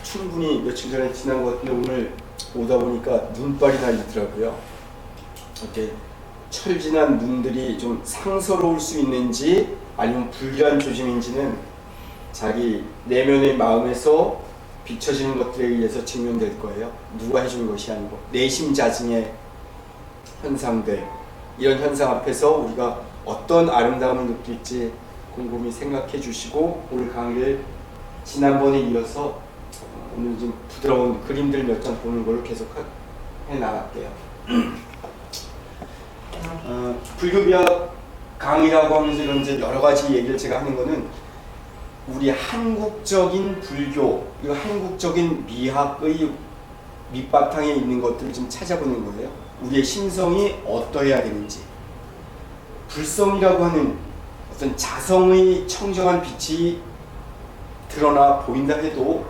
충분히 며칠 전에 지난 것 같은데 오늘 오다 보니까 눈발이 날리더라고요. 이렇게 철진한 눈들이 좀 상서로울 수 있는지 아니면 불길한 조짐인지는 자기 내면의 마음에서 비춰지는 것들에 의해서 증명될 거예요. 누가 해준 것이 아니고 내심자증의 현상들, 이런 현상 앞에서 우리가 어떤 아름다움을 느낄지 곰곰이 생각해 주시고 오늘 강의를 지난번에 이어서 오늘 좀 부드러운 그림들 몇 장 보는 걸로 계속 해 나갈게요. 불교비학 강의라고 하면서 이런 이제 여러 가지 얘기를 제가 하는 거는 우리 한국적인 불교, 이 한국적인 미학의 밑바탕에 있는 것들을 좀 찾아보는 거예요. 우리의 심성이 어떠해야 되는지. 불성이라고 하는 어떤 자성의 청정한 빛이 드러나 보인다 해도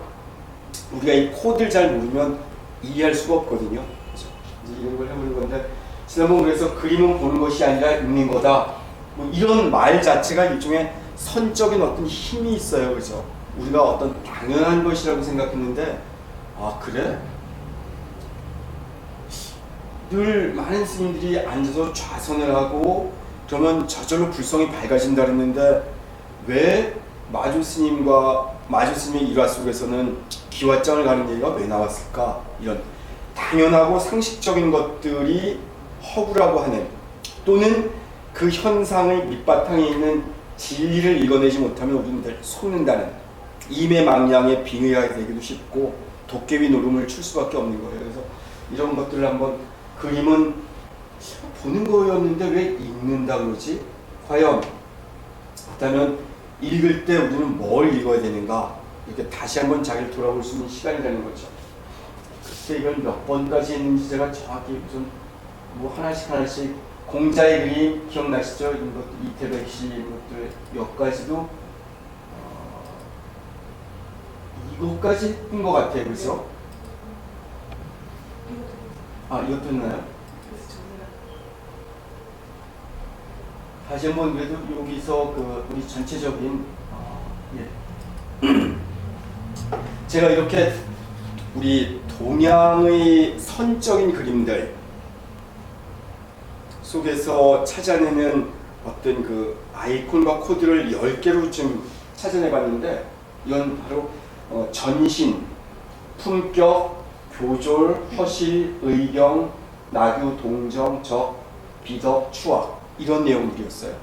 우리가 이 코드를 잘 모르면 이해할 수가 없거든요. 그렇죠? 이제 이런 걸 해보는 건데 지난번 그래서 그림은 보는 것이 아니라 읽는 거다. 뭐 이런 말 자체가 일종의 선적인 어떤 힘이 있어요. 그죠? 우리가 어떤 당연한 것이라고 생각했는데 아 그래? 늘 많은 스님들이 앉아서 좌선을 하고 그러면 저절로 불성이 밝아진다 그랬는데 왜 마주 스님의 일화 속에서는 기왓장을 가는 얘기가 왜 나왔을까? 이런 당연하고 상식적인 것들이 허구라고 하는 또는 그 현상의 밑바탕에 있는 진리를 읽어내지 못하면 우리는 늘 속는다는 임의망량에 빙의하게 되기도 쉽고 도깨비 노름을 출 수밖에 없는 거예요. 그래서 이런 것들을 한번 그림은 보는 거였는데 왜 읽는다 그러지? 과연 그렇다면 읽을 때 우리는 뭘 읽어야 되는가? 이렇게 다시 한번 자기를 돌아볼 수 있는 시간이라는 거죠. 그때 이걸 몇 번까지 했는지 제가 정확히 무슨 뭐 하나씩 공자의 그림 기억나시죠? 이런 것들 이태백 씨 이런 것들 몇 가지도 이것까지 했던 것 같아요. 그렇죠? 아 이것도 했나요? 다시 한번 그래도 여기서 그 우리 전체적인 제가 이렇게 우리 동양의 선적인 그림들 속에서 찾아내는 어떤 그 아이콘과 코드를 10개로 좀 찾아내봤는데 이건 바로 전신, 품격, 교졸, 허실, 의경, 나규, 동정, 적, 비덕, 추악 이런 내용들이었어요.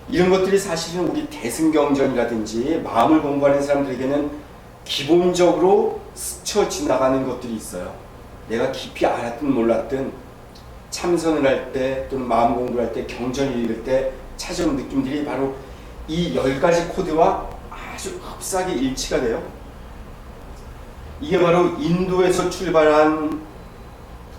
이런 것들이 사실은 우리 대승경전이라든지 마음을 공부하는 사람들에게는 기본적으로 스쳐 지나가는 것들이 있어요. 내가 깊이 알았든 몰랐든 참선을 할 때 또는 마음 공부를 할 때 경전을 읽을 때 찾아온 느낌들이 바로 이 10가지 코드와 아주 흡사하게 일치가 돼요. 이게 바로 인도에서 출발한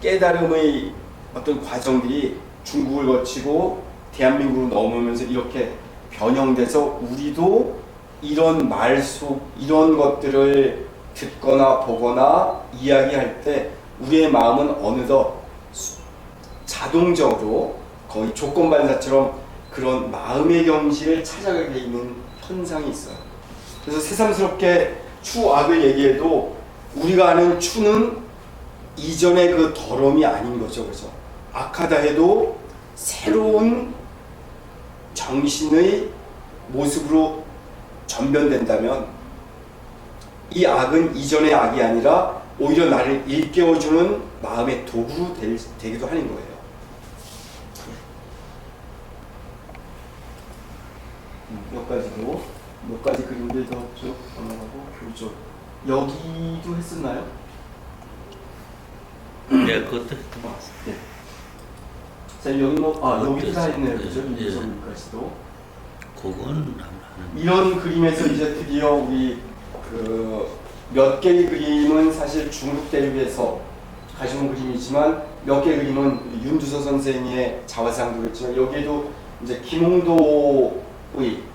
깨달음의 어떤 과정들이 중국을 거치고 대한민국으로 넘어오면서 이렇게 변형돼서 우리도 이런 말속 이런 것들을 듣거나 보거나 이야기할 때 우리의 마음은 어느덧 자동적으로 거의 조건반사처럼 그런 마음의 경지를 찾아가게 있는 현상이 있어요. 그래서 새삼스럽게 추악을 얘기해도 우리가 아는 추는 이전의 그 더러움이 아닌 거죠. 그래서 악하다 해도 새로운 정신의 모습으로 전변된다면 이 악은 이전의 악이 아니라 오히려 나를 일깨워주는 마음의 도구로 되기도 하는 거예요. 몇 가지 그림들 더 쭉 넘어가고 교조 여기도 했었나요? 네, 그것도 했던 것 같습니다. 네. 자 여기 여기도 다 했네요, 그죠? 이성까지도. 그건 이런 그림에서 이제 드디어 우리 몇 개의 그림은 사실 중국 대륙에서 가져온 그림이지만 몇 개의 그림은 윤주서 선생의 자화상도 그랬지만 여기에도 이제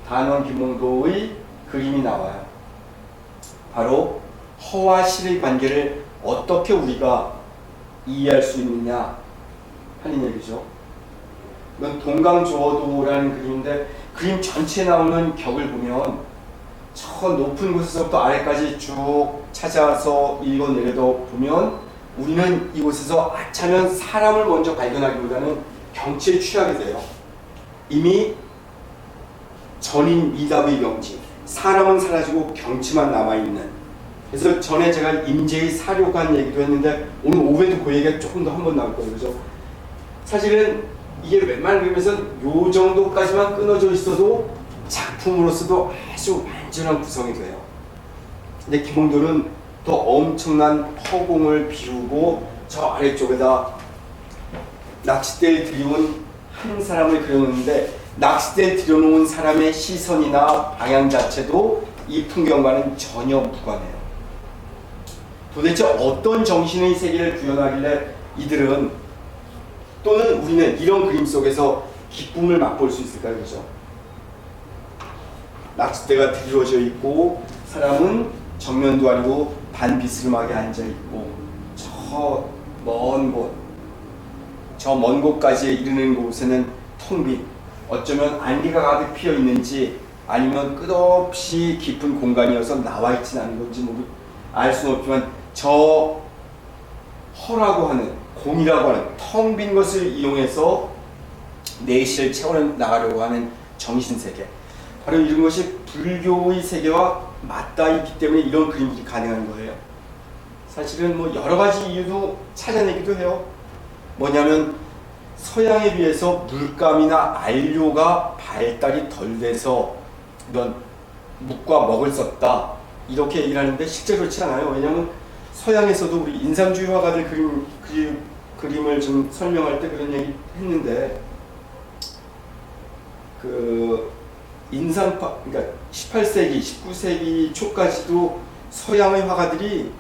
단원 김홍도의 그림이 나와요. 바로 허와 실의 관계를 어떻게 우리가 이해할 수 있느냐 하는 얘기죠. 이건 동강조어도라는 그림인데 그림 전체에 나오는 격을 보면 저 높은 곳에서부터 아래까지 쭉 찾아서 읽어내려도 보면 우리는 이곳에서 아차면 사람을 먼저 발견하기보다는 경치에 취하게 돼요. 이미 전인 미답의 경치, 사람은 사라지고 경치만 남아있는. 그래서 전에 제가 임재의 사료관 얘기도 했는데 오늘 오후에도 그 얘기가 조금 더 한 번 나올 거예요. 그래서 사실은 이게 웬만한 그림에서는 요 정도까지만 끊어져 있어도 작품으로서도 아주 완전한 구성이 돼요. 근데 김홍도는 더 엄청난 허공을 비우고 저 아래쪽에다 낚싯대를 들여온 한 사람을 그려놓는데 낚싯대에 들여놓은 사람의 시선이나 방향 자체도 이 풍경과는 전혀 무관해요. 도대체 어떤 정신의 세계를 구현하길래 이들은 또는 우리는 이런 그림 속에서 기쁨을 맛볼 수 있을까요? 그죠? 낚싯대가 들어져 있고 사람은 정면도 아니고 반비스름하게 앉아 있고 저 먼 곳까지 이르는 곳에는 텅 빈 어쩌면 안개가 가득 피어 있는지 아니면 끝없이 깊은 공간이어서 나와 있진 않은 건지 알 수는 없지만 저 허라고 하는 공이라고 하는 텅 빈 것을 이용해서 내실을 채워 나가려고 하는 정신세계, 바로 이런 것이 불교의 세계와 맞닿아 있기 때문에 이런 그림들이 가능한 거예요. 사실은 뭐 여러 가지 이유도 찾아내기도 해요. 뭐냐면 서양에 비해서 물감이나 안료가 발달이 덜 돼서 이런 묵과 먹을 썼다 이렇게 얘기를 하는데 실제로 그렇지 않아요. 왜냐하면 서양에서도 우리 인상주의 화가들 그림을 좀 설명할 때 그런 얘기 했는데 그 인상파 그러니까 18세기, 19세기 초까지도 서양의 화가들이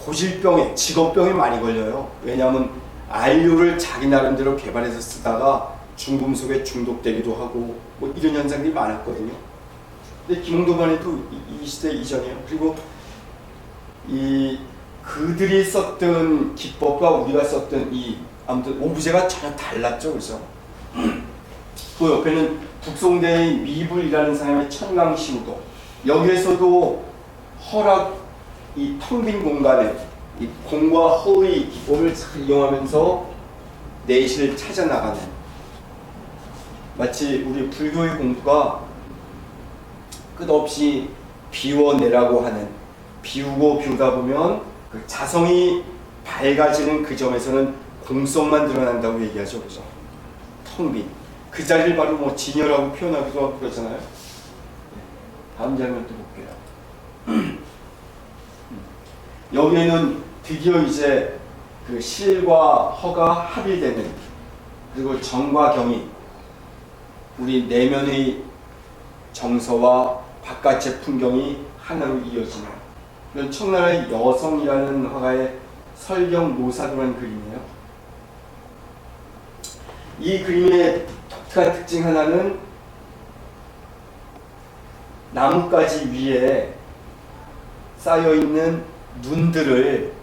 고질병에 직업병에 많이 걸려요. 왜냐하면 안료를 자기 나름대로 개발해서 쓰다가 중금속에 중독되기도 하고 뭐 이런 현상들이 많았거든요. 근데 김홍도만 해도 이 시대 이전이에요. 그리고 이 그들이 썼던 기법과 우리가 썼던 이 아무튼 오브제가 전혀 달랐죠. 그래서 그 옆에는 북송대의 미불이라는 사람의 천강시우도, 여기에서도 허락 이 텅 빈 공간에 이 공과 허의 기법을 잘 이용하면서 내실을 찾아 나가는, 마치 우리 불교의 공부가 끝없이 비워내라고 하는, 비우고 비우다 보면 그 자성이 밝아지는 그 점에서는 공성만 드러난다고 얘기하죠. 그죠? 텅 빈. 그 자리를 바로 뭐 진열하고 표현하기도 하고 그러잖아요. 다음 장면 또 볼게요. 여기에는 드디어 이제 그 실과 허가 합일되는, 그리고 정과 경이 우리 내면의 정서와 바깥의 풍경이 하나로 이어지는 이런 청나라의 여성이라는 화가의 설경 노사도라는 그림이에요. 이 그림의 독특한 특징 하나는 나뭇가지 위에 쌓여있는 눈들을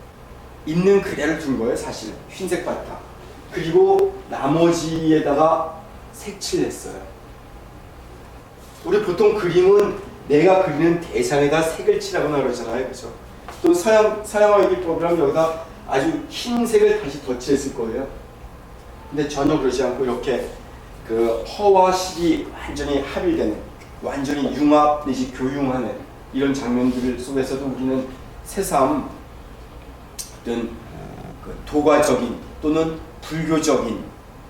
있는 그대로 둔 거예요. 사실 흰색 바탕, 그리고 나머지에다가 색칠을 했어요. 우리 보통 그림은 내가 그리는 대상에다 색을 칠하거나 그러잖아요. 그렇죠? 또 서양화 기법이라면 여기다 아주 흰색을 다시 덧칠했을 거예요. 근데 전혀 그러지 않고 이렇게 그 허와 실이 완전히 합일되는, 완전히 융합 내지 교융하는 이런 장면들 속에서도 우리는 새삼 어떤 그 도가적인 또는 불교적인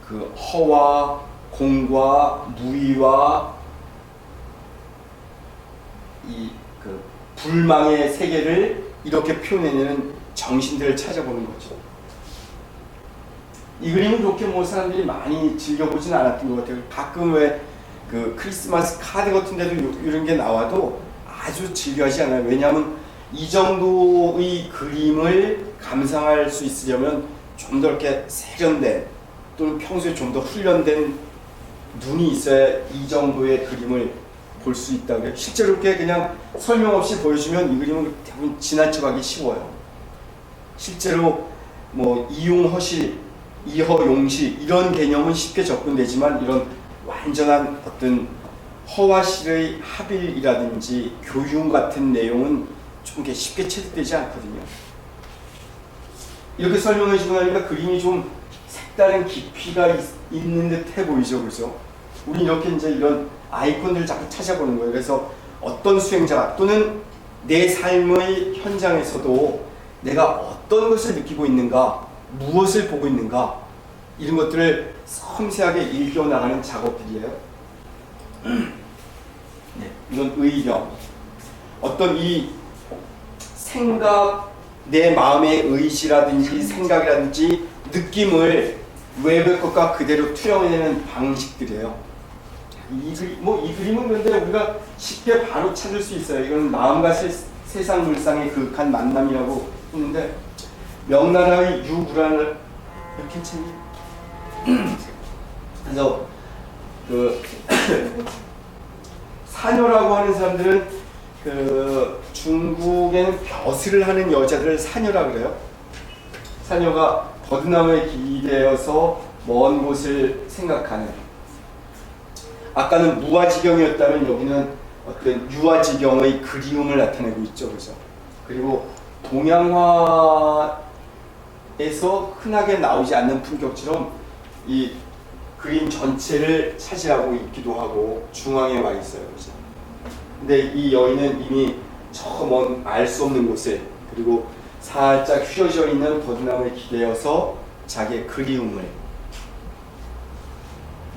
그 허와 공과 무의와 이 그 불망의 세계를 이렇게 표현해내는 정신들을 찾아보는 거죠. 이 그림은 그렇게 뭐 사람들이 많이 즐겨보진 않았던 것 같아요. 가끔 왜 그 크리스마스 카드 같은 데도 이런 게 나와도 아주 즐겨하지 않아요. 왜냐하면 이 정도의 그림을 감상할 수 있으려면 좀 더 이렇게 세련된 또는 평소에 좀 더 훈련된 눈이 있어야 이 정도의 그림을 볼 수 있다고 해요. 실제로 이렇게 그냥 설명 없이 보여주면 이 그림은 대부분 지나쳐가기 쉬워요. 실제로 뭐 이용허실, 이허용실 이런 개념은 쉽게 접근되지만 이런 완전한 어떤 허와 실의 합일이라든지 교훈 같은 내용은 좀 이렇게 쉽게 체득되지 않거든요. 이렇게 설명해 주고 나니까 그림이 좀 색다른 깊이가 있는 듯해 보이죠, 그죠? 우리 이렇게 이제 이런 아이콘들을 자꾸 찾아보는 거예요. 그래서 어떤 수행자 또는 내 삶의 현장에서도 내가 어떤 것을 느끼고 있는가, 무엇을 보고 있는가, 이런 것들을 섬세하게 읽어나가는 작업들이에요. 네, 이건 의경. 어떤 이 생각, 내 마음의 의지라든지 생각이라든지 느낌을 외부의 것과 그대로 투영해내는 방식들이에요. 이 그림은 그런데 우리가 쉽게 바로 찾을 수 있어요. 이건 마음과 세상 물상의 극한 만남이라고 했는데, 명나라의 유구라는 괜찮니? 그래서 그 사녀라고 하는 사람들은 그 중국에는 벼슬을 하는 여자들을 사녀라 그래요. 사녀가 버드나무에 기대어서 먼 곳을 생각하는. 아까는 무아지경이었다면 여기는 어떤 유아지경의 그리움을 나타내고 있죠, 그죠? 그리고 동양화에서 흔하게 나오지 않는 품격처럼 이 그림 전체를 차지하고 있기도 하고 중앙에 와 있어요, 그죠? 근데 이 여인은 이미 저 먼 알 수 없는 곳에, 그리고 살짝 휘어져 있는 버드나무에 기대어서 자기의 그리움을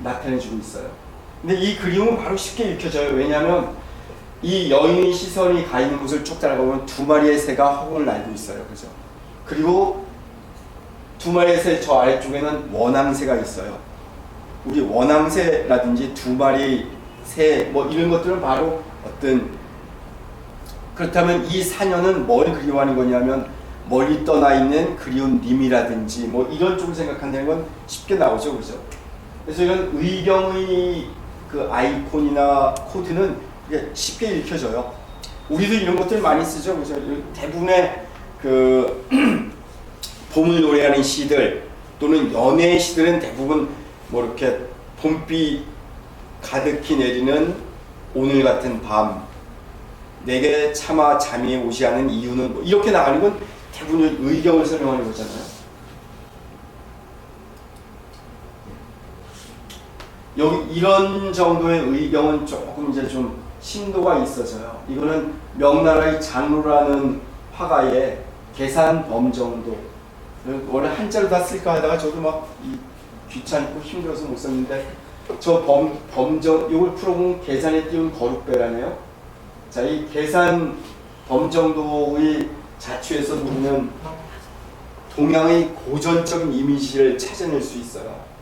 나타내주고 있어요. 근데 이 그림은 바로 쉽게 읽혀져요. 왜냐하면 이 여인의 시선이 가 있는 곳을 쭉 따라가보면 두 마리의 새가 허공을 날고 있어요, 그죠? 그리고 두 마리의 새 저 아래쪽에는 원앙새가 있어요. 우리 원앙새라든지 두 마리의 새 뭐 이런 것들은 바로 어떤, 그렇다면 이 사녀는 뭘 그리워하는 거냐면 멀리 떠나 있는 그리운 님이라든지 뭐 이런 쪽을 생각한다는 건 쉽게 나오죠, 그죠? 그래서 이런 의경의 그 아이콘이나 코드는 쉽게 읽혀져요. 우리도 이런 것들 많이 쓰죠, 그죠? 대부분의 그 봄을 노래하는 시들 또는 연애 시들은 대부분 뭐 이렇게 봄비 가득히 내리는 오늘 같은 밤, 내게 차마 잠이 오지 않은 이유는 뭐 이렇게 나가는 건 대부분 의경을 설명하는 거잖아요. 여기 이런 정도의 의경은 조금 이제 좀 심도가 있어져요. 이거는 명나라의 장로라는 화가의 계산 범정도, 원래 한자로 다 쓸까 하다가 저도 막 귀찮고 힘들어서 못 썼는데, 저 범정 이걸 풀어보면 계산에 띄운 거룩배라네요. 자, 이 계산 범정도의 자취에서 우리는 동양의 고전적인 이미지를 찾아낼 수 있어요.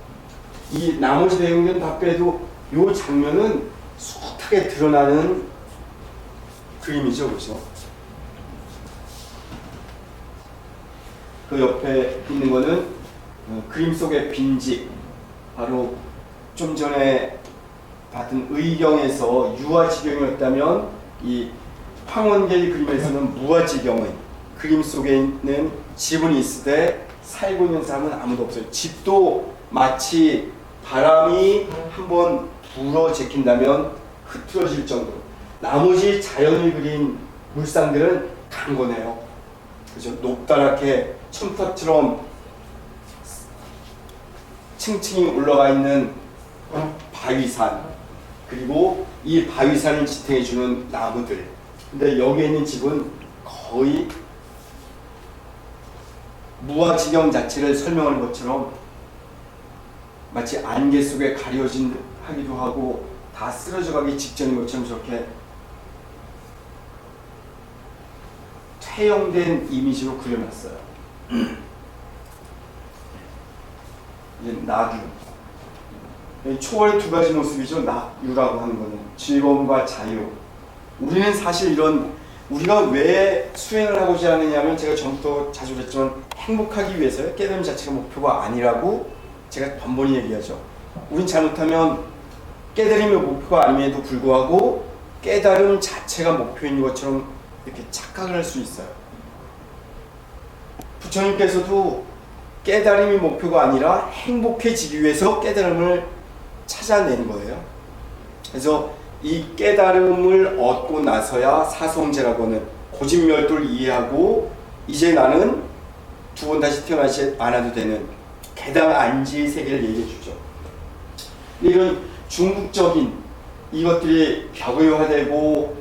이 나머지 내용들은 다 빼도 이 장면은 숱하게 드러나는 그림이죠, 그렇죠? 그 옆에 있는 거는 그림 속의 빈집, 바로 좀 전에 봤던 의경에서 유아지경이었다면 이 황원계의 그림에서는 무아지경의 그림 속에 있는 집은 있으되 살고 있는 사람은 아무도 없어요. 집도 마치 바람이 한번 불어 제낀다면 흐트러질 정도로, 나머지 자연을 그린 물상들은 강건해요. 그죠? 높다랗게 첨탑처럼 층층이 올라가 있는 바위산, 그리고 이 바위산을 지탱해주는 나무들. 근데 여기 있는 집은 거의 무아지경 자체를 설명하는 것처럼 마치 안개 속에 가려진 하기도 하고 다 쓰러져 가기 직전인 것처럼 저렇게 퇴영된 이미지로 그려놨어요. 이제 낙유. 초월의 두 가지 모습이죠. 낙유라고 하는 거는 즐거움과 자유. 우리는 사실 이런, 우리가 왜 수행을 하고자 하느냐면, 제가 전부터 자주 그랬지만 행복하기 위해서요. 깨달음 자체가 목표가 아니라고 제가 번번이 얘기하죠. 우린 잘못하면 깨달음이 목표가 아님에도 불구하고 깨달음 자체가 목표인 것처럼 이렇게 착각을 할 수 있어요. 부처님께서도 깨달음이 목표가 아니라 행복해지기 위해서 깨달음을 찾아낸 거예요. 그래서 이 깨달음을 얻고 나서야 사성제라고 하는 고집멸도를 이해하고 이제 나는 두 번 다시 태어나지 않아도 되는 개당 안지의 세계를 얘기해 주죠. 이런 중국적인 이것들이 벽의화되고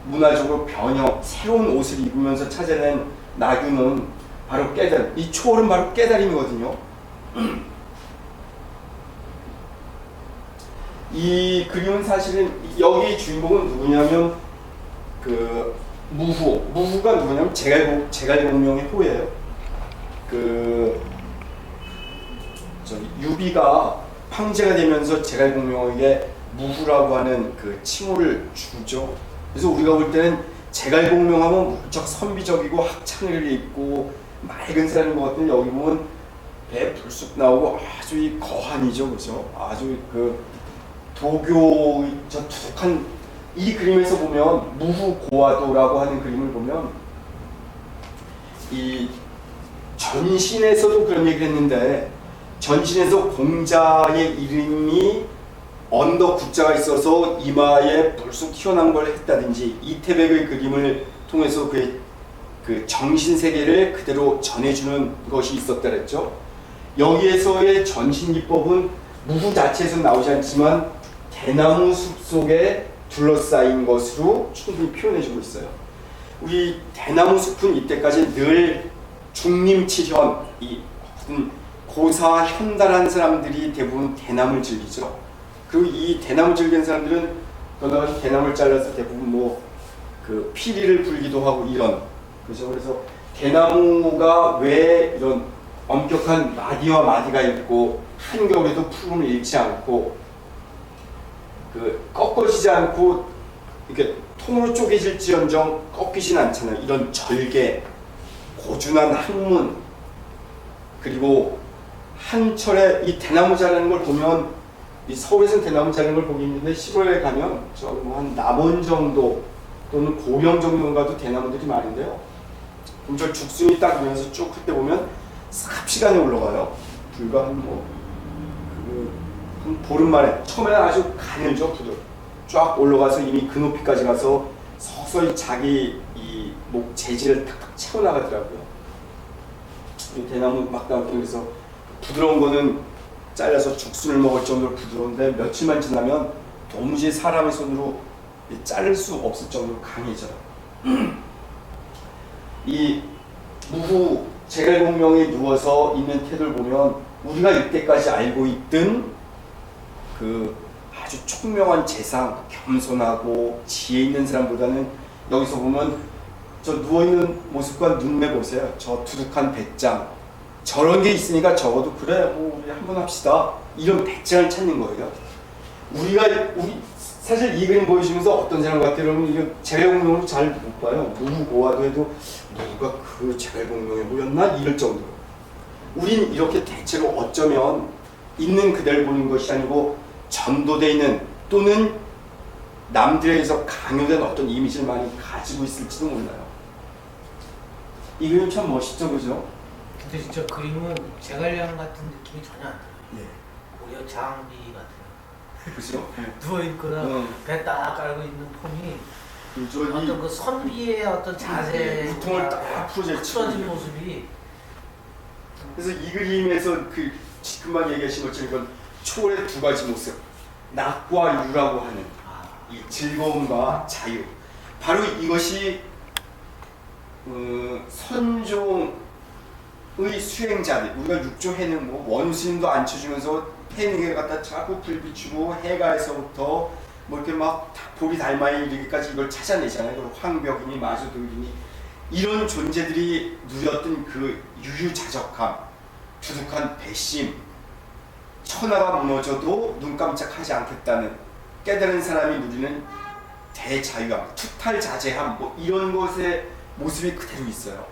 문화적으로 변형, 새로운 옷을 입으면서 찾아낸 나균은 바로 깨달음, 이 초월은 바로 깨달음이거든요. 이 그림은 사실은 여기 주인공은 누구냐면 그 무후가 누구냐면 제갈공명의 호예요. 그 저기 유비가 황제가 되면서 제갈공명에게 무후라고 하는 그 칭호를 주죠. 그래서 우리가 볼 때는 제갈공명하면 무척 선비적이고 학창을 입고 맑은 사람인 것 같은데 여기 보면 배 불쑥 나오고 아주 이 거한이죠, 그죠? 아주 그 도교의 저 투숙한 이 그림에서 보면 무후고화도라고 하는 그림을 보면 이 전신에서도 그런 얘기를 했는데 전신에서 공자의 이름이 언더 구자가 있어서 이마에 불쑥 튀어나온 걸 했다든지 이태백의 그림을 통해서 그 정신 세계를 그대로 전해주는 것이 있었다 그랬죠. 여기에서의 전신 기법은 무후 자체에서 나오지 않지만 대나무 숲 속에 둘러싸인 것으로 충분히 표현해주고 있어요. 우리 대나무 숲은 이때까지 늘 중림칠현, 이 고사 현달한 사람들이 대부분 대나무를 즐기죠. 그리고 이 대나무 즐기는 사람들은 그러다가 대나무를 잘라서 대부분 뭐 그 피리를 불기도 하고 이런, 그죠? 그래서 대나무가 왜 이런 엄격한 마디와 마디가 있고 한겨울에도 푸름을 잃지 않고 그 꺾어지지 않고 이렇게 통으로 쪼개질지언정 꺾이진 않잖아요. 이런 절개, 고준한 학문, 그리고 한철에 이 대나무 자라는 걸 보면 이 서울에서는 대나무 자라는 걸 보기 힘든데 시골에 가면 한 남원 정도 또는 고령 정도가도 대나무들이 많은데요. 그럼 저 죽순이 딱 오면서 쭉 클 때 보면 삽시간에 올라가요. 불과 한 보름 만에 처음에는 아주 가늘죠. 쫙 올라가서 이미 그 높이까지 가서 서서히 자기 이 목 재질을 탁탁 채워나가더라고요. 이 대나무 막다운기 그래서 부드러운 거는 잘라서 죽순을 먹을 정도로 부드러운데 며칠만 지나면 도무지 사람의 손으로 자를 수 없을 정도로 강해져요. 이 무후 제갈공명에 누워서 있는 태도를 보면 우리가 이때까지 알고 있던 그 아주 총명한 재상, 겸손하고 지혜 있는 사람보다는 여기서 보면 저 누워있는 모습과 눈매 보세요. 저 두둑한 배짱, 저런 게 있으니까 적어도 그래 뭐 우리 한번 합시다 이런 배짱을 찾는 거예요. 우리 사실 이 그림 보여주면서 어떤 사람 같아요? 여러분 이거 제갈공명을 잘 못 봐요. 무후고화도 해도 누가 그 제갈공명에 모였나 이럴 정도로. 우린 이렇게 대체로 어쩌면 있는 그대를 보는 것이 아니고 전도되어 있는 또는 남들에게서 강요된 어떤 이미지를 많이 가지고 있을지도 몰라요. 이 그림 참 멋있죠, 그죠? 근데 진짜 그림은 제갈량 같은 느낌이 전혀 안 들어요. 예. 오히려 장비 같아요. 그죠? 누워있거나 배 딱 깔고 있는 폼이 저기 어떤 그 선비의 어떤 자세, 우통을 딱 풀어진 모습이. 그래서 이 그림에서 그 금방 얘기하신 것처럼 이건 초월의 두 가지 모습, 낙과 유라고 하는 이 즐거움과 자유. 바로 이것이 선종의 수행자들, 우리가 육조해는 뭐 원수님도 앉혀주면서 해능에 갖다 자꾸 불 비추고 해가에서부터 뭐 이렇게 막 볼이 닮아 이르기까지 이걸 찾아내잖아요. 그리고 황벽이니 마주들이니 이런 존재들이 누렸던 그 유유자적함, 두둑한 배심, 천하가 무너져도 눈 깜짝하지 않겠다는 깨달은 사람이 누리는 대자유함, 투탈자제함, 뭐 이런 것의 모습이 그대로 있어요.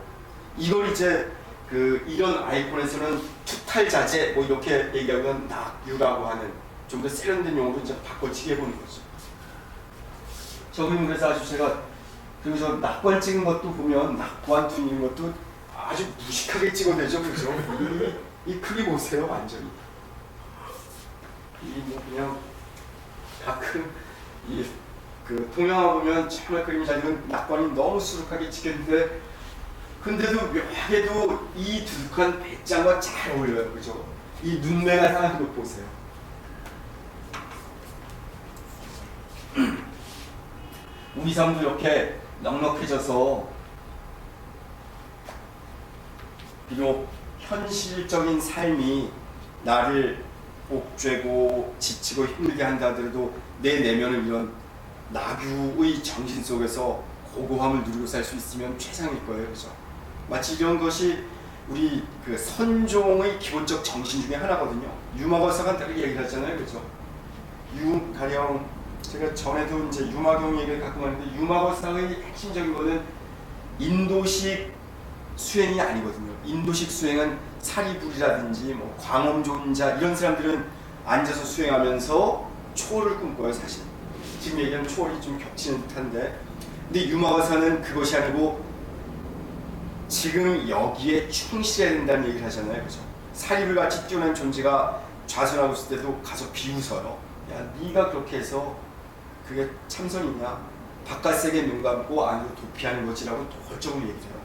이걸 이제 그 이런 아이콘에서는 투탈자제 뭐 이렇게 얘기하면 낙유라고 하는 좀 더 세련된 용어로 이제 바꿔치기 해보는 거죠. 저는 그래서 아주 제가 그리고 저 낙관 찍은 것도 보면 낙관 둔인 것도 아주 무식하게 찍어내죠, 그죠? 이 크기 보세요, 완전히. 이 뭐 그냥 가끔 그 동영화 보면 정말 그림이 잘 그린 낙관이 너무 수룩하게 찍혔는데 근데도 묘하게도 이 두둑한 배짱과 잘 어울려요. 그죠? 이 눈매가 상한 것 보세요. 우리 삶도 이렇게 넉넉해져서 비록 현실적인 삶이 나를 옥죄고 지치고 힘들게 한다 하더라도 내 내면은 이런 나귀의 정신 속에서 고고함을 누리고 살 수 있으면 최상일 거예요. 그죠? 마치 이런 것이 우리 그 선종의 기본적 정신 중에 하나거든요. 유마거사가 다르게 얘기를 하잖아요. 그죠? 가령 제가 전에도 이제 유마경 얘기를 가끔 하는데 유마거사의 핵심적인 거는 인도식 수행이 아니거든요. 인도식 수행은 사리불이라든지 뭐 광엄존자 이런 사람들은 앉아서 수행하면서 초월을 꿈꿔요. 사실 지금 얘기하는 초월이 좀 겹치는 듯한데 근데 유마거사는 그것이 아니고 지금 여기에 충실해야 된다는 얘기를 하잖아요. 그죠? 사리불같이 뛰어난 존재가 좌선하고 있을 때도 가서 비웃어요. 야 네가 그렇게 해서 그게 참선이냐? 바깥 세계 눈 감고 안으로 도피하는 것이라고 도적으로 얘기를 해요.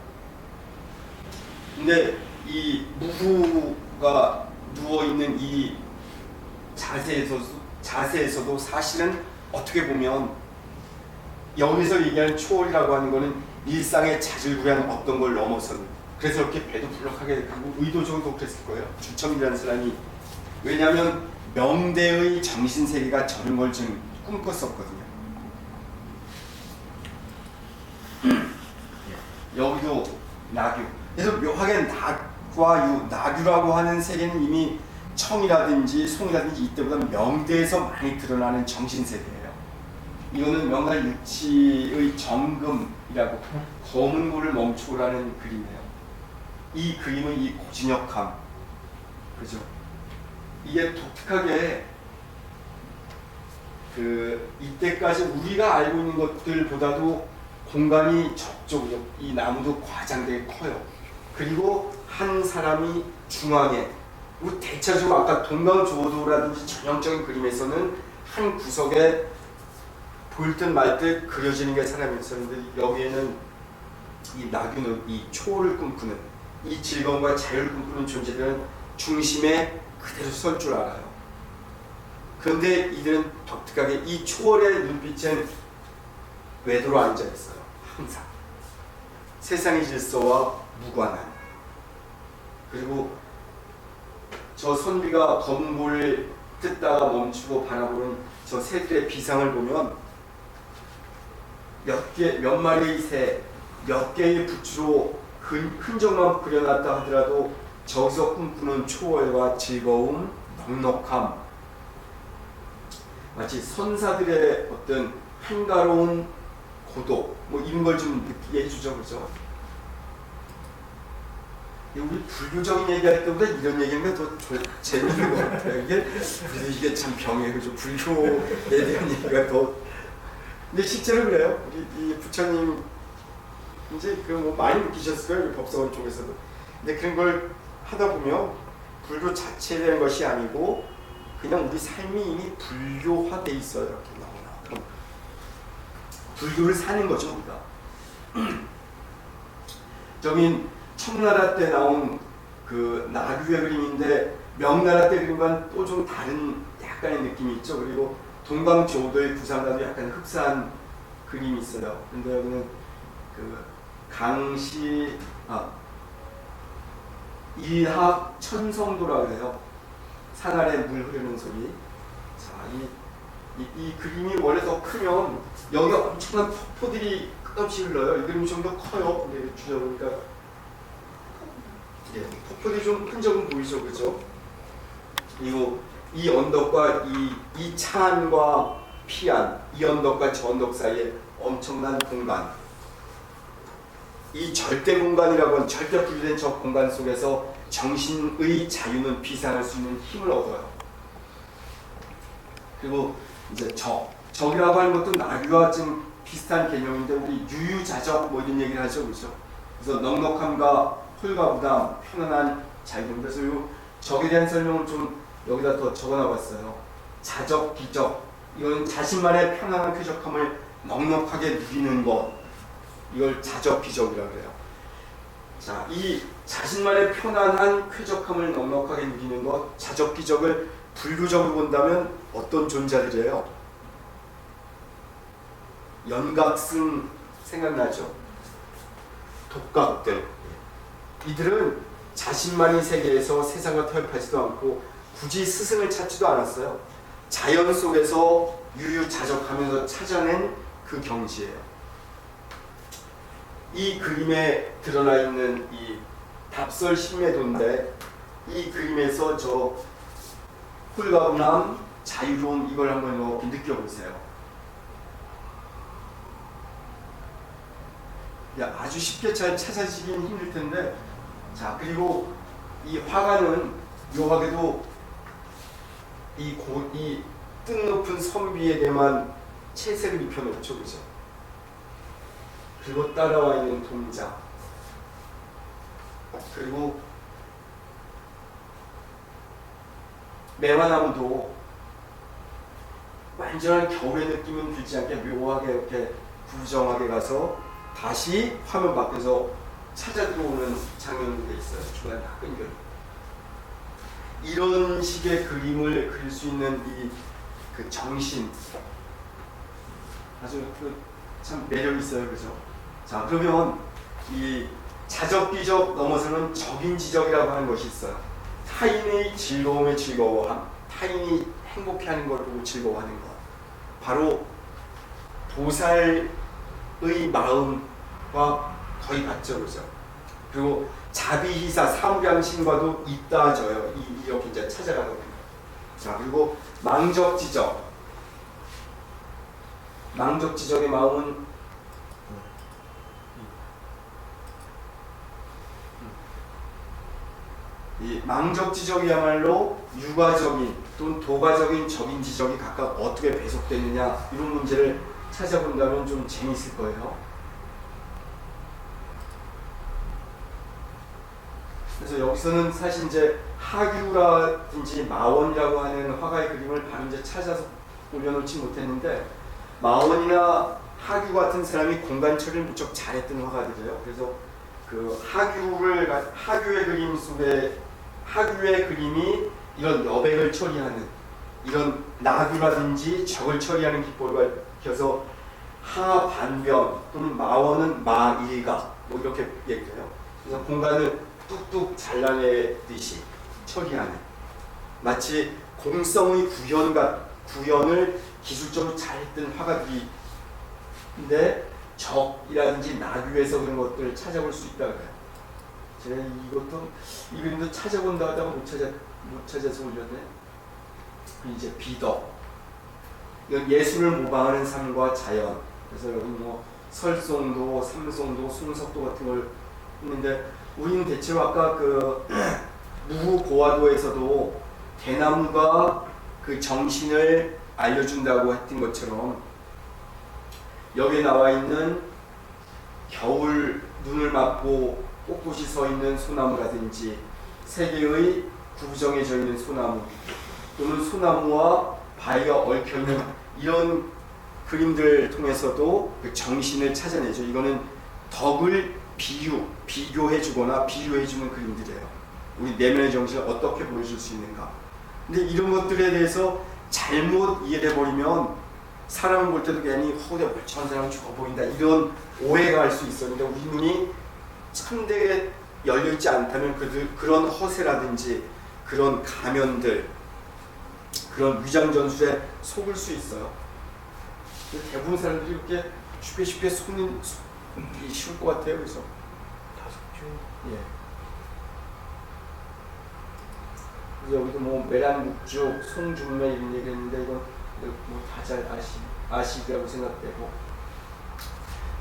근데 이 무후가 누워있는 이 자세에서도 사실은 어떻게 보면 여기서 얘기하는 초월이라고 하는 거는 일상의 자질구레한 어떤 걸 넘어서는 그래서 이렇게 배도 불룩하게 되고 의도적으로 그랬을 거예요. 주첨이라는 사람이 왜냐하면 명대의 정신세계가 저런 걸 좀 꿈꿨었거든요. 여기도 나규 그래서 묘하게 낙과 유, 나규라고 하는 세계는 이미 청이라든지 송이라든지 이때보다 명대에서 많이 드러나는 정신세계예요. 이거는 명나 육치의 정금이라고 검은 고를 멈추라는 그림이에요. 이 그림은 이 고진역함, 그죠? 이게 독특하게 그 이때까지 우리가 알고 있는 것들보다도 공간이 적적으로 이 나무도 과장되게 커요. 그리고 한 사람이 중앙에 그리고 대체적으로 아까 동강조도라든지 전형적인 그림에서는 한 구석에 보일 듯 말 듯 그려지는 게 사람이 있었는데 여기에는 이 나귀는 이 초월을 꿈꾸는 이 즐거움과 자유를 꿈꾸는 존재들은 중심에 그대로 설 줄 알아요. 그런데 이들은 독특하게 이 초월의 눈빛은 외도로 앉아 있어요. 항상 세상의 질서와 무관한 그리고 저 선비가 검은 볼을 뜯다가 멈추고 바라보는 저 새들의 비상을 보면 몇 마리의 새, 몇 개의 부추로 흔적만 그려놨다 하더라도 저기서 꿈꾸는 초월과 즐거움, 넉넉함 마치 선사들의 어떤 한가로운 고독 뭐 이런 걸 좀 느끼게 해주죠. 그죠? 우리 불교적인 얘기할 때보다 이런 얘기는 더 재밌는 것 같아요. 이게 참 병이에요. 그죠? 불교에 대한 얘기가 더 근데 실제로 그래요. 우리 이 부처님 이제 그 뭐 많이 느끼셨을 거예요. 법성원 쪽에서도. 근데 그런 걸 하다 보면 불교 자체에 대한 것이 아니고 그냥 우리 삶이 이미 불교화돼 있어요. 이렇게 너무나 불교를 사는 거죠 우리가. 저긴 청나라 때 나온 그 나귀의 그림인데 명나라 때 그림과는 또 좀 다른 약간의 느낌이 있죠. 그리고 동방조도의 부산과도 약간 흡사한 그림이 있어요. 근데 여기는 그 강시 일학 천성도라고 해요. 산 아래 물 흐르는 소리. 자, 이 그림이 원래 더 크면 여기가 엄청난 폭포들이 끝없이 흘러요. 이 그림이 좀 더 커요. 근데 줄여보니까 예, 폭포들이 좀 흔적은 보이죠, 그죠? 그리고 이 언덕과 이 차안과 피안, 이 언덕과 저 언덕 사이에 엄청난 공간. 이 절대 공간이라고 하는 절대 분리된 저 공간 속에서 정신의 자유는 비상할 수 있는 힘을 얻어요. 그리고 이제 적이라고 하는 것도 나귀와 좀 비슷한 개념인데 우리 유유자적 뭐 이런 얘기를 하죠, 그렇죠? 그래서 넉넉함과 홀과 부담, 편안한 자유. 그래서 요 적에 대한 설명을 좀 여기다 더 적어놔봤어요. 자적, 기적, 이건 자신만의 편안한 쾌적함을 넉넉하게 누리는 것, 이걸 자적기적이라고 해요. 자, 이 자신만의 편안한 쾌적함을 넉넉하게 누리는 것, 자적기적을 불교적으로 본다면 어떤 존재들이에요? 연각승 생각나죠? 독각들. 이들은 자신만의 세계에서 세상과 타협하지도 않고 굳이 스승을 찾지도 않았어요. 자연 속에서 유유자적하면서 찾아낸 그 경지예요. 이 그림에 드러나 있는 이 답설신매도인데, 이 그림에서 저 홀가분함, 자유로움, 이걸 한번 이렇게 느껴보세요. 야, 아주 쉽게 잘 찾아지긴 힘들 텐데, 자, 그리고 이 화가는, 이 화가도 이 뜻높은 선비에게만 채색을 입혀놓죠, 그죠? 그리고 따라와 있는 동자, 그리고 매화나무도 완전한 겨울의 느낌은 들지 않게 묘하게 이렇게 부정하게 가서 다시 화면 밖에서 찾아 들어오는 장면도 돼 있어요. 중간에 다 끊겨. 이런 식의 그림을 그릴 수 있는 이 그 정신, 아주 참 매력 있어요, 그죠? 자, 그러면 이 자적기적 넘어서는 적인지적이라고 하는 것이 있어요. 타인의 즐거움에 즐거워함, 타인이 행복해하는 걸 보고 즐거워하는 것. 바로 보살의 마음과 거의 같죠, 그죠? 그리고 자비희사, 사무량심과도 잇따져요. 이렇게 이제 찾아가다 보면. 자, 그리고 망적지적. 망적지적의 마음은 이 망적지적이야말로 유가적인 또는 도가적인 적인지적이 각각 어떻게 배속되느냐, 이런 문제를 찾아본다면 좀 재미있을 거예요. 그래서 여기서는 사실 이제 하규라든지 마원이라고 하는 화가의 그림을 바로 이제 찾아서 올려놓지 못했는데, 마원이나 하규 같은 사람이 공간 처리를 무척 잘했던 화가들이에요. 그래서 그 하규의 그림 속에 하규의 그림이 이런 여백을 처리하는, 이런 나규라든지 적을 처리하는 기법을 밝혀서 하반변 또는 마원은 마일각 뭐 이렇게 얘기해요. 그래서 공간을 뚝뚝 잘라내듯이 처리하는, 마치 공성의 구현을 기술적으로 잘했던 화가들인데, 적이라든지 나규에서 그런 것들을 찾아볼 수 있다고 해요. 제가 이 그림도 찾아본다 하다가 못 찾아서 올렸네. 이제 비덕. 이건 예술을 모방하는 삶과 자연. 그래서 여기 뭐 설송도, 삼송도, 숭석도 같은 걸 했는데, 우리는 대체로 아까 그 무고화도에서도 대나무가 그 정신을 알려준다고 했던 것처럼, 여기에 나와 있는 겨울 눈을 맞고 꼿꼿이 서 있는 소나무라든지, 세계의 구부정해져 있는 소나무, 또는 소나무와 바위가 얽혀있는 이런 그림들 통해서도 그 정신을 찾아내죠. 이거는 덕을 비교해주거나 비유해주는 그림들이에요. 우리 내면의 정신을 어떻게 보여줄 수 있는가. 근데 이런 것들에 대해서 잘못 이해돼버리면 사람을 볼 때도 괜히 내가 멀쩡한 사람 좋아 보인다, 이런 오해가 할 수 있어. 근데 우리 눈이 참되게 열려있지 않다면 그런 허세라든지 그런 가면들, 그런 위장전술에 속을 수 있어요. 대부분 사람들이 이렇게 쉽게 속는 쉬울 것 같아요. 그래서 다 속죠. 예. 그래서 여기도 뭐 메란묵죽, 송중매 이런 얘기했는데, 이건 뭐 다 잘 아시리라고 생각되고,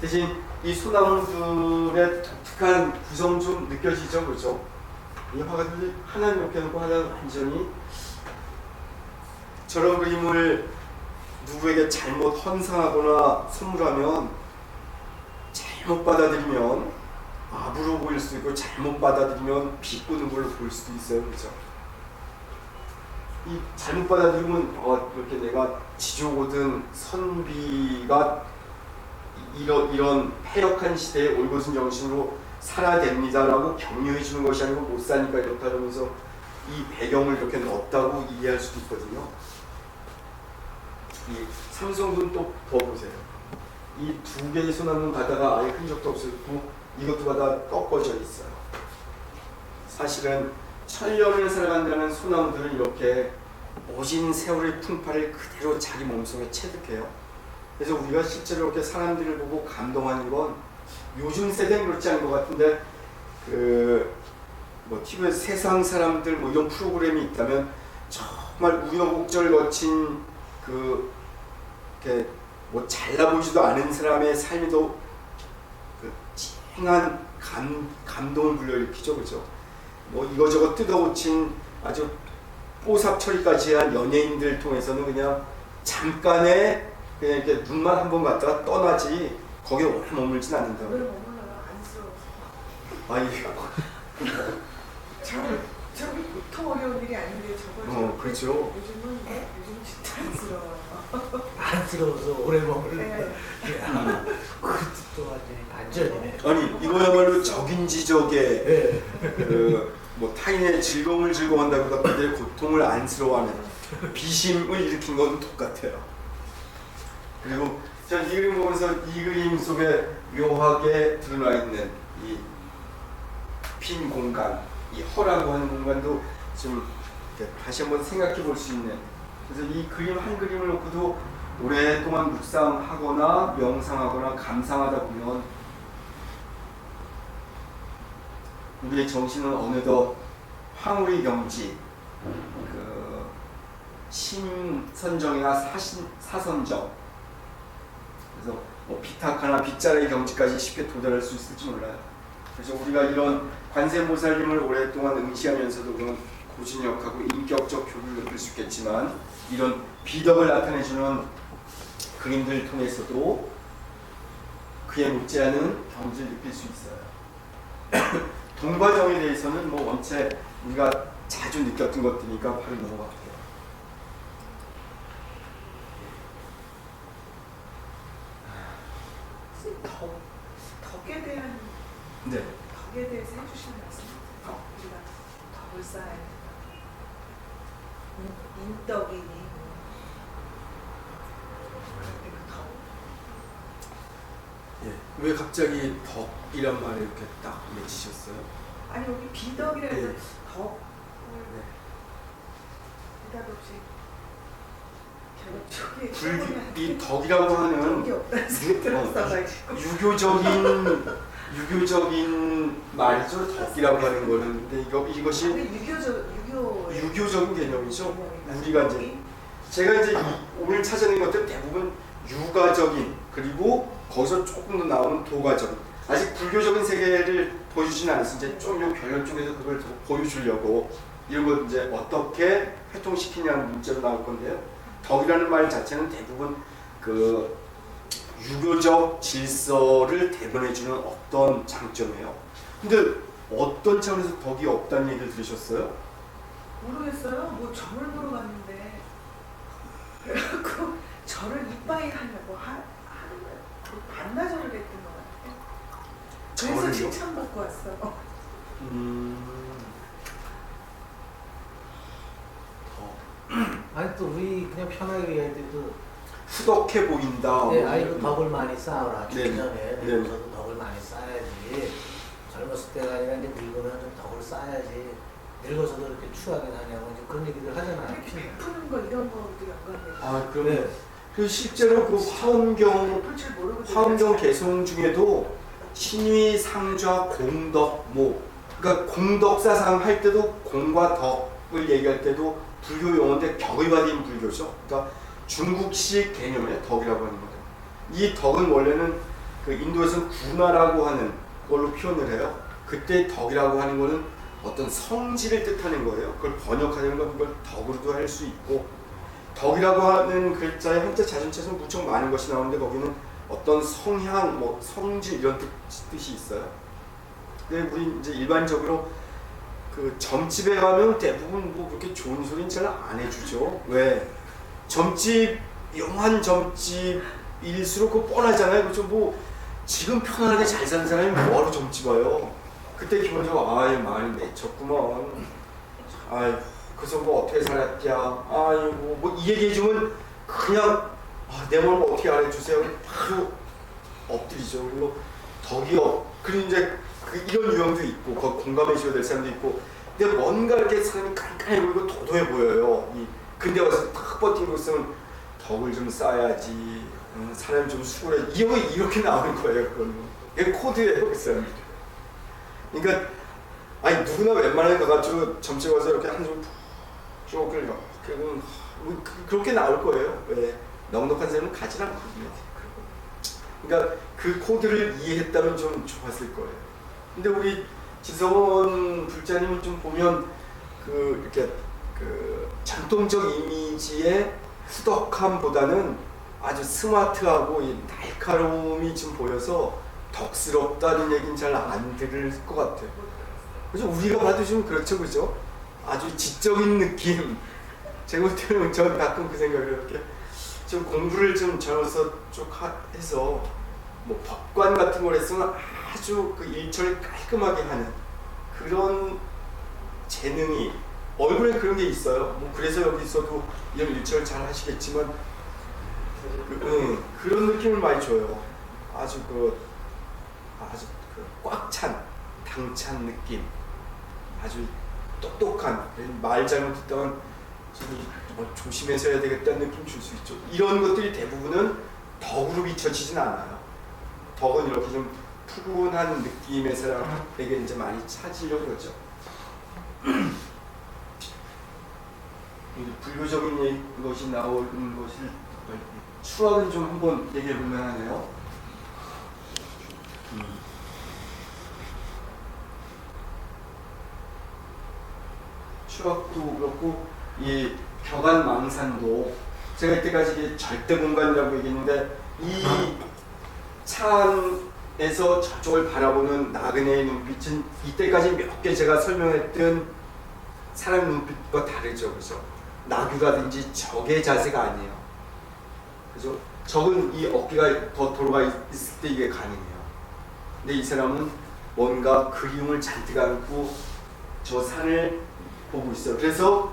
대신 이 소나무들의 독특한 구성 좀 느껴지죠, 그죠? 이 화가들이 하나는 이렇게 놓고 하나는 완전히, 저런 그림을 누구에게 잘못 헌상하거나 선물하면, 잘못 받아들이면 아부로 보일 수도 있고, 잘못 받아들이면 비꼬는 걸로 보일 수도 있어요, 그죠? 이 잘못 받아들이면 이렇게 내가 지조거든 선비가 이런 패역한 시대에 올곧은 정신으로 살아야 됩니다라고 격려해 주는 것이 아니고 못 사니까 이렇다 그러면서 이 배경을 이렇게 넣었다고 이해할 수도 있거든요. 이 삼성돈 또 더 보세요. 이 두 개의 소나무 바다가 아예 흔적도 없었고 이것도 바다 꺾어져 있어요. 사실은 천년을 살아간다는 소나무들은 이렇게 오진 세월의 풍파를 그대로 자기 몸속에 체득해요. 그래서 우리가 실제로 이렇게 사람들을 보고 감동하는 건 요즘 세대는 그렇지 않은 것 같은데 TV에서 세상 사람들 이런 프로그램이 있다면 정말 우여곡절 거친 이렇게 잘나 보이지도 않은 사람의 삶에도 찡한 감동을 불러일으키죠, 그죠? 이거저거 뜯어고친 아주 뽀삽 처리까지 한 연예인들 통해서는 그냥 잠깐의 그냥 이렇게 눈만 한번 갔다가 떠나지 거기에 오래 머물진 않는다고. 왜 머물러요? 안쓰러워서. 저기 보통 어려운 일이 아닌데 저거 그렇죠. 요즘 진짜 안쓰러워요. 안쓰러워서 오래 머물러. 네. 그것도 완전히 반전이네. 아니 이거야말로 적인지적의 네. 타인의 즐거움을 즐거워한다기보다 그들의 고통을 안쓰러워하는 비심을 일으킨 건 똑같아요. 그리고 전 이 그림 보면서 이 그림 속에 묘하게 드러나 있는 이 빈 공간, 이 허라고 하는 공간도 좀 다시 한번 생각해 볼 수 있는. 그래서 이 그림 한 그림을 놓고도 오랫동안 묵상하거나 명상하거나 감상하다 보면 우리의 정신은 어느덧 황홀의 경지, 심선정이나 사선정, 그래서 비탁하나 빗자루의 경지까지 쉽게 도달할 수 있을지 몰라요. 그래서 우리가 이런 관세음보살님을 오랫동안 응시하면서도 그런 고진력하고 인격적 교류를 느낄 수 있겠지만 이런 비덕을 나타내주는 그림들을 통해서도 그에 못지않은 경지를 느낄 수 있어요. 동과정에 대해서는 원체 우리가 자주 느꼈던 것들이니까 바로 넘어갈게요. 덕에 대한 네. 덕에 대해서 해주시는 말씀. 우리가 덕을 쌓아야 된다. 인덕이니 덕. 예. 왜 갑자기 덕이란 말을 이렇게 딱 맺히셨어요? 아니 여기 비덕이라 해서 네. 덕을 네. 느닷없이 결국 초기에 이 덕이라고 하는 덕이 없다는 생각이 들었어가지고 유교적인 말이죠. 덕이라고 하는 거는. 근데 이것이 유교적인 개념이죠. 우리가 이제 제가 이제 오늘 찾아낸 것들 대부분 유가적인, 그리고 거기서 조금 더 나오는 도가적인, 아직 불교적인 세계를 보여주진 않았어요. 이제 좀 요 결론 쪽에서 그걸 더 보여주려고 이런 걸 이제 어떻게 활동시키냐는 문제로 나올 건데요. 덕이라는 말 자체는 대부분 유교적 질서를 대변해주는 어떤 장점이에요. 근데 어떤 차원에서 덕이 없다는 얘기를 들으셨어요? 모르겠어요. 절을 보러 갔는데 그래갖고 절을 이빠이 하려고 하는 반나절을 했던 것 같아. 그래서 절을요? 칭찬받고 왔어. 아니 또 우리 그냥 편하게 얘기할 때도 후덕해 보인다. 아이고 덕을 많이 쌓아라. 네. 죽기 전에 네. 늙어서도 덕을 많이 쌓아야지. 젊었을 때가 아니라 이제 늙으면 좀 덕을 쌓아야지. 늙어서도 이렇게 추하게 다냐고 이제 그런 얘기를 하잖아요. 이렇게 베푸는 거 이런 거도 연관돼. 그럼 네. 그 실제로 그 화엄경 베풀 줄 모르고 화엄경 개송 중에도 신위, 상좌, 공덕, 그러니까 공덕사상 할 때도 공과 덕을 얘기할 때도 불교 용어인데 격의화된 불교죠. 그러니까 중국식 개념이에요. 덕이라고 하는 거죠. 이 덕은 원래는 그 인도에서는 구나라고 하는 걸로 표현을 해요. 그때 덕이라고 하는 거는 어떤 성질을 뜻하는 거예요. 그걸 번역하는 건 그걸 덕으로도 할 수 있고, 덕이라고 하는 글자의 한자 자전체에서 무척 많은 것이 나오는데 거기는 어떤 성향, 성질 이런 뜻이 있어요. 근데 우리 이제 일반적으로 그 점집에 가면 대부분 뭐 그렇게 좋은 소리는 잘 안 해주죠. 왜? 점집, 영한 점집일수록 그 뻔하잖아요. 그죠? 뭐 지금 편안하게 잘 사는 사람이 뭐하러 점집 와요? 그때 기본적으로 아유 많이 맺혔구먼. 아유 그래서 뭐 어떻게 살았냐. 아이고 뭐 이 얘기해주면 그냥 내 몸을 어떻게 알아주세요. 바로 엎드리죠. 그리고 덕이요. 그리고 이제 이런 유형도 있고 공감해 주셔야 될 사람도 있고. 근데 뭔가 이렇게 사람이 깐깐해 보이고 도도해 보여요. 근데 와서 탁 버티고 있으면 덕을 좀 쌓아야지. 사람 좀 수고해. 이렇게 나오는 거예요. 그건 이게 코드예요, 그 사람. 그러니까 아니 누구나 웬만하면 가가지고 점집 와서 이렇게 한숨 쭉 끌려. 그렇게 나올 거예요. 왜? 넉넉한 사람은 가지 않거든요. 그러니까 그 코드를 이해했다면 좀 좋았을 거예요. 근데 우리 지성원 불자님은 좀 보면 이렇게 전통적 이미지의 후덕함보다는 아주 스마트하고 날카로움이 좀 보여서 덕스럽다는 얘기는 잘 안 들을 것 같아요. 그죠? 우리가 봐도 좀 그렇죠, 그죠? 아주 지적인 느낌. 제가 볼 때는 전 가끔 그 생각을 이렇게 좀 공부를 좀 젊어서 쭉 해서 뭐 법관 같은 걸 했으면 아주 그 일처리 깔끔하게 하는 그런 재능이 얼굴에 그런 게 있어요. 뭐 그래서 여기 있어도 이런 일처리 잘 하시겠지만 그런 느낌을 많이 줘요. 아주 꽉 찬 당찬 느낌, 아주 똑똑한 말 잘못했다면 조심해서 해야 되겠다는 느낌 줄 수 있죠. 이런 것들이 대부분은 덕으로 비춰지진 않아요. 덕은 이렇게 좀 푸근한 느낌의 사람에게 이제 많이 찾으려고 그러죠. 불교적인 것이 나오는 것을 추억은 좀 한번 얘기해 볼 만하네요. 추억도 그렇고 이 벽안망산도 제가 이때까지 절대 공간이라고 얘기했는데 이 찬에서 저쪽을 바라보는 나그네의 눈빛은 이때까지 몇 개 제가 설명했던 사람 눈빛과 다르죠, 그죠? 나귀라든지 적의 자세가 아니에요, 그죠? 적은 이 어깨가 더 돌아가 있을 때 이게 가능해요. 근데 이 사람은 뭔가 그림을 잔뜩 안고 저 산을 보고 있어요. 그래서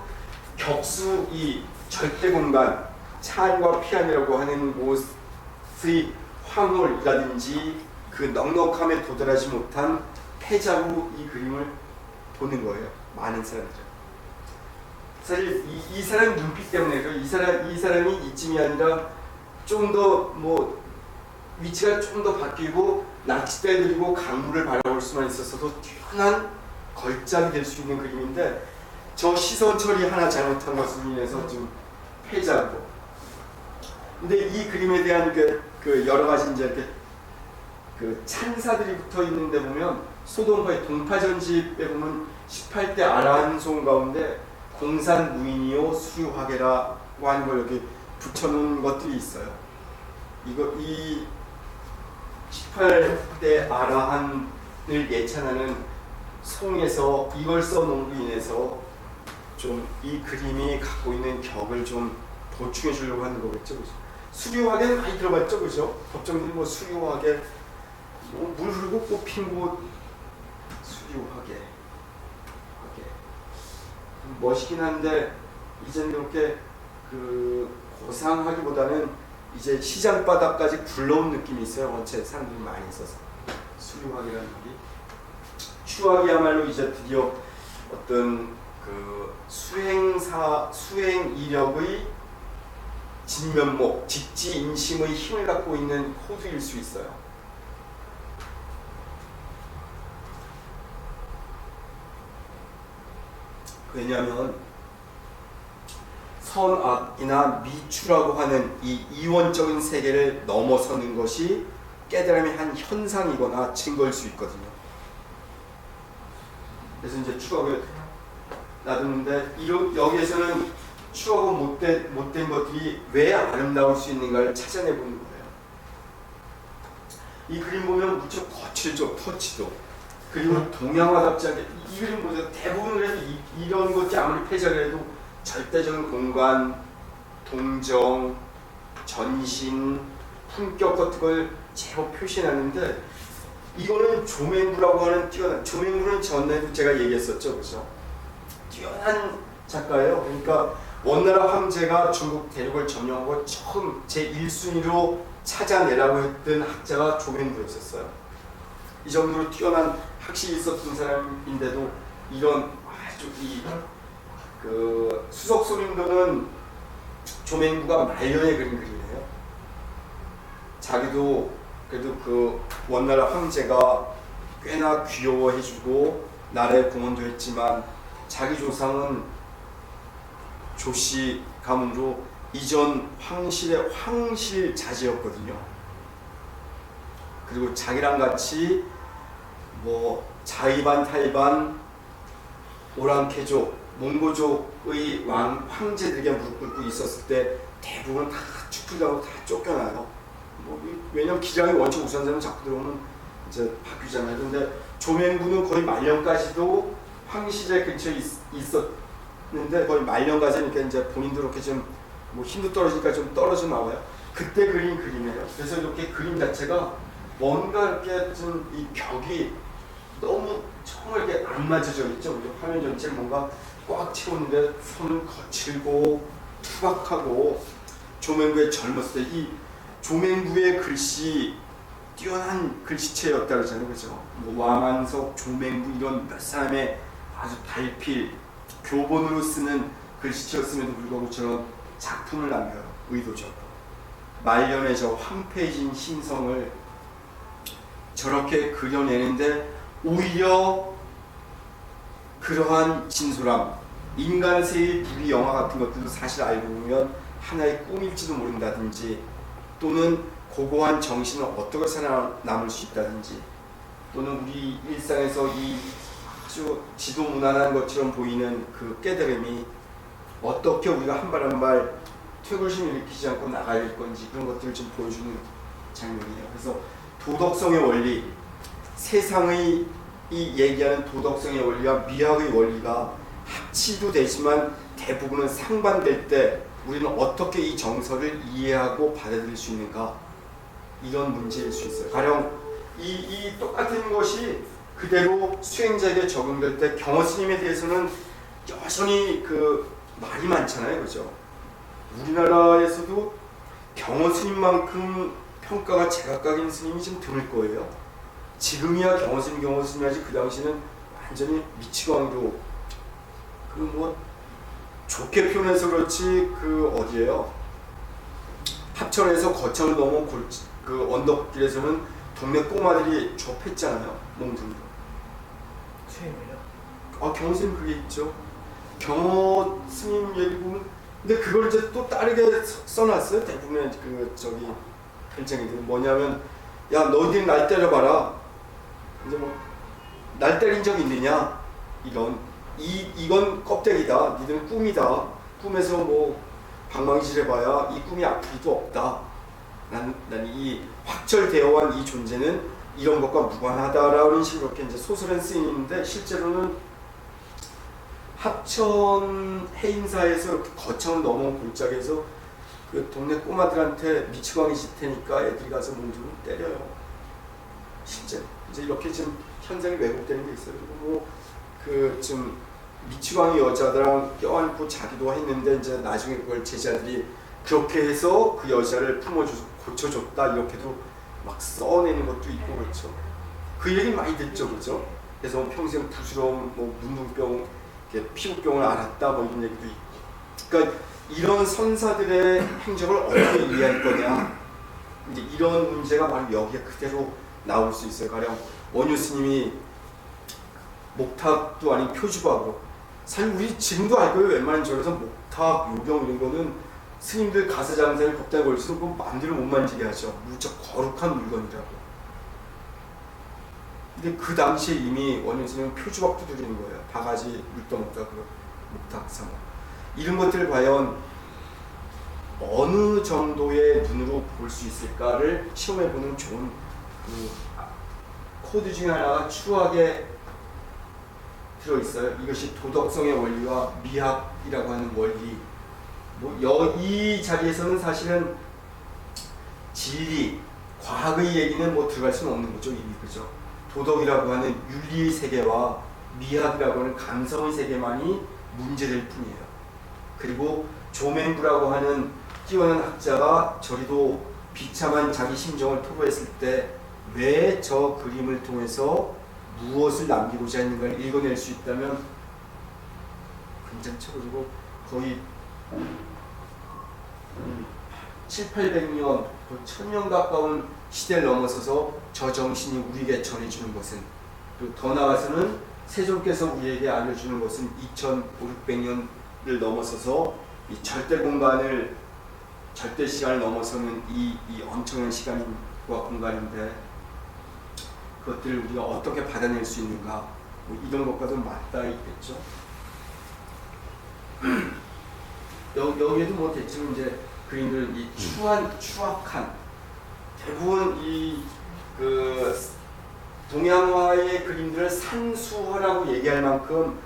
격수 이 절대 공간, 찬과 피안이라고 하는 곳의 황홀이라든지 그 넉넉함에 도달하지 못한 패자로 이 그림을 보는 거예요. 많은 사람들. 사실 이 사람 눈빛 때문에 이 사람이 이쯤이 아니라 좀 더 뭐 위치가 좀 더 바뀌고 낚싯대 들고 강물을 바라볼 수만 있었어도 뛰어난 걸작이 될 수 있는 그림인데 저 시선 처리 하나 잘못한 것으로 인해서 좀 패자고. 근데 이 그림에 대한 그 여러 가지 이제 이렇게 그 찬사들이 붙어 있는데 보면 소동파의 동파전집에 보면 18대 아라한송 가운데 공산 무인이요 수유하게라고 하는 걸 여기 붙여놓은 것들이 있어요. 이 18대 아라한을 예찬하는 송에서 이걸 써놓은 로 인해서 좀 이 그림이 갖고 있는 격을 좀 보충해 주려고 하는 거겠죠, 그죠? 수류하게는 많이 들어봤죠, 그죠? 법정들이 뭐 수류하게, 뭐 물 흐르고 꽃 핀 곳 수류하게, 멋있긴 한데 이제는 그렇게 고상하기보다는 이제 시장 바닥까지 굴러온 느낌이 있어요. 원체 사람들이 많이 있어서 수류하기라는 말이. 추하기야말로 이제 드디어 어떤 수행 이력의 진면목, 직지인심의 힘을 갖고 있는 코드일 수 있어요. 왜냐하면 선악이나 미추라고 하는 이 이원적인 세계를 넘어서는 것이 깨달음의 한 현상이거나 증거일 수 있거든요. 그래서 이제 추억을 놔두는데 여기에서는 추억은 못된 것들이 왜 아름다울 수 있는가를 찾아내보는 거예요. 이 그림 보면 무척 거칠죠. 터치도. 그리고 동양화답지 않게 이 그림 보세요. 대부분 그래도 이런 것이 아무리 폐절해도 절대적인 공간, 동정, 전신, 품격 같은 걸 제법 표시해놨는데 이거는 조맹구라고 하는 뛰어난, 조맹구는 전에도 제가 얘기했었죠, 그죠? 뛰어난 작가예요. 그러니까 원나라 황제가 중국 대륙을 점령하고 처음 제1순위로 찾아내라고 했던 학자가 조맹구였었어요. 이 정도로 뛰어난 학식이 있었던 사람인데도 이런 아주 그 수석소림도는 조맹구가 말년에 그린 그림이에요. 자기도 그래도 그 원나라 황제가 꽤나 귀여워해주고 나라에 공헌도 했지만 자기 조상은 조씨 가문으로 이전 황실의 황실 자제였거든요. 그리고 자기랑 같이 뭐 자이반, 타이반, 오랑캐족, 몽고족의 황제들에게 무릎 꿇고 있었을 때 대부분 다 축출당하고 다 쫓겨나요. 왜냐면 기량이 원체 우수한 사람은 자꾸 들어오면 이제 바뀌잖아요. 근데 조맹구는 거의 말년까지도 황실의 근처에 있었는데 거의 말년까지는 이렇게 이제 본인도 이렇게 좀 뭐 힘도 떨어지니까 좀 떨어져 나와요. 그때 그린 그림이에요. 그래서 이렇게 그림 자체가 뭔가 이렇게 좀 이 벽이 너무 정말 이렇게 안 맞춰져 있죠. 우리 화면 전체를 뭔가 꽉 채우는데 손은 거칠고 투박하고 조맹구의 젊었을 때 이 조맹구의 글씨 뛰어난 글씨체였다 그러잖아요, 그죠? 뭐 왕한석, 조맹구 이런 몇 사람의 아주 달필 교본으로 쓰는 글씨체였음에도 불구하고 저런 작품을 남겨요, 의도적으로. 말년의 저 황폐해진 심성을 저렇게 그려내는데 오히려 그러한 진솔함, 인간세의 부귀 영화 같은 것들도 사실 알고 보면 하나의 꿈일지도 모른다든지 또는 고고한 정신을 어떻게 살아남을 수 있다든지 또는 우리 일상에서 이 아주 지도무난한 것처럼 보이는 그 깨달음이 어떻게 우리가 한 발 한 발 퇴골심을 일으키지 않고 나갈 건지 그런 것들을 좀 보여주는 장면이에요. 그래서 도덕성의 원리, 세상의 이 얘기하는 도덕성의 원리와 미학의 원리가 합치도 되지만 대부분은 상반될 때 우리는 어떻게 이 정서를 이해하고 받아들일 수 있는가, 이런 문제일 수 있어요. 가령 이 똑같은 것이 그대로 수행자에게 적용될 때 경허 스님에 대해서는 여전히 그 말이 많잖아요, 그죠? 우리나라에서도 경허 스님만큼 평가가 제각각인 스님이 좀 드물 거예요. 지금이야 경허 스님 하지 그 당시는 완전히 미치광이로 그 뭐 좋게 표현해서 그렇지 그 어디예요? 합천에서 거창을 넘어 그 언덕길에서는 동네 꼬마들이 접했잖아요, 몽둥이로. 스님을요? 경허 스님 그게 있죠. 경허 스님 얘기 보면 근데 그걸 이제 또 다르게 써놨어요. 대부분의 그 저기 글쟁이들 뭐냐면 야 너희들 날 때려봐라. 이제 뭐 날 때린 적 있느냐 이런 이건 껍데기다. 니들은 꿈이다. 꿈에서 뭐 방망이질해봐야 이 꿈이 앞으로도 없다. 난 이 확철대어한 이 존재는 이런 것과 무관하다라는 식으로 이렇게 이제 소설엔 쓰이는데 실제로는 합천 해인사에서 이렇게 거창을 넘어온 골짜기에서 그 동네 꼬마들한테 미치광이 질 테니까 애들이 가서 몽둥이 때려요. 실제 이제 이렇게 지금 현장이 왜곡되는 게 있어요. 그리고 뭐 좀 미치광이 여자들랑 껴안고 자기도 했는데 이제 나중에 그걸 제자들이 그렇게 해서 그 여자를 품어줘서 고쳐줬다 이렇게도 막 써내는 것도 있고 그렇죠. 그 얘기 많이 듣죠, 그렇죠. 그래서 평생 부스러움, 뭐 문둥병, 피부병을 앓았다 뭐 이런 얘기도 있고. 그러니까 이런 선사들의 행적을 어떻게 이해할 거냐. 이제 이런 문제가 바로 여기에 그대로 나올 수 있어요. 가령 원효 스님이 목탁도 아닌 표주박으로, 사실 우리 지금도 알 거예요. 웬만한 절에서 목탁, 요경 이런 거는 스님들 가사 장사를 법당에 걸쳐서 그 마음대로 못 만지게 하죠. 무척 거룩한 물건이라고. 근데 그 당시에 이미 원효 스님은 표주박도 두르는 거예요. 바가지 물떠먹다 그 목탁 상어. 이런 것들을 과연 어느 정도의 눈으로 볼 수 있을까를 시험해보는 좋은 그 코드 중에 하나가 추하게 들어있어요. 이것이 도덕성의 원리와 미학이라고 하는 원리. 이 자리에서는 사실은 진리, 과학의 얘기는 들어갈 수는 없는 거죠. 이미 그죠. 도덕이라고 하는 윤리의 세계와 미학이라고 하는 감성의 세계만이 문제될 뿐이에요. 그리고 조맹구라고 하는 뛰어난 학자가 저리도 비참한 자기 심정을 토로했을 때 왜 저 그림을 통해서 무엇을 남기고자 했는가를 읽어낼 수 있다면 괜찮죠. 그리고 거의 700~800년, 1000년 가까운 시대를 넘어서서 저 정신이 우리에게 전해주는 것은, 그리고 더 나아가서는 세종께서 우리에게 알려주는 것은 2500~600년을 넘어서서 이 절대 공간을, 절대 시간을 넘어서는 이 엄청난 시간과 공간인데 그것들을 우리가 어떻게 받아낼 수 있는가, 이런 것과도 맞닿아 있겠죠. 여기에도 대충 이제 그림들은 이 추악한 대부분 동양화의 그림들을 산수화라고 얘기할 만큼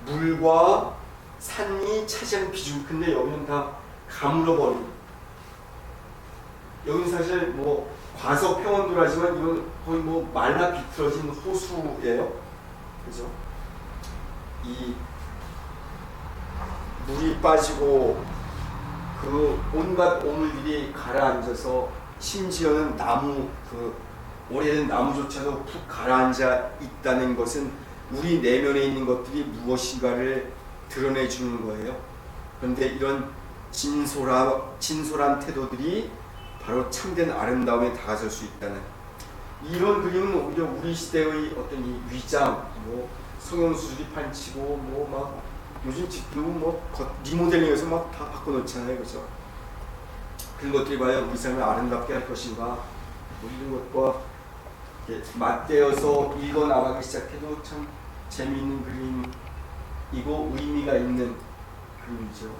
물과 산이 차지하는 비중, 근데 여기는 다 가물어버린, 여기는 사실 과서 표현도 하지만 이건 거의 말라 비틀어진 호수예요. 그죠? 이 물이 빠지고 그 온갖 오물들이 가라앉아서 심지어는 나무, 오래된 나무조차도 푹 가라앉아 있다는 것은 우리 내면에 있는 것들이 무엇인가를 드러내주는 거예요. 그런데 이런 진솔한 태도들이 바로 참된 아름다움에 다가설 수 있다는, 이런 그림은 오히려 우리 시대의 어떤 이 위장, 성형수술이 판치고 요즘 집도 리모델링해서 다 바꿔놓잖아요. 그죠? 그런 것들이 과연 우리 삶을 아름답게 할 것인가, 이런 것과 맞대어서 읽어나가기 시작해도 참 재미있는 그림이고 의미가 있는 그림이죠.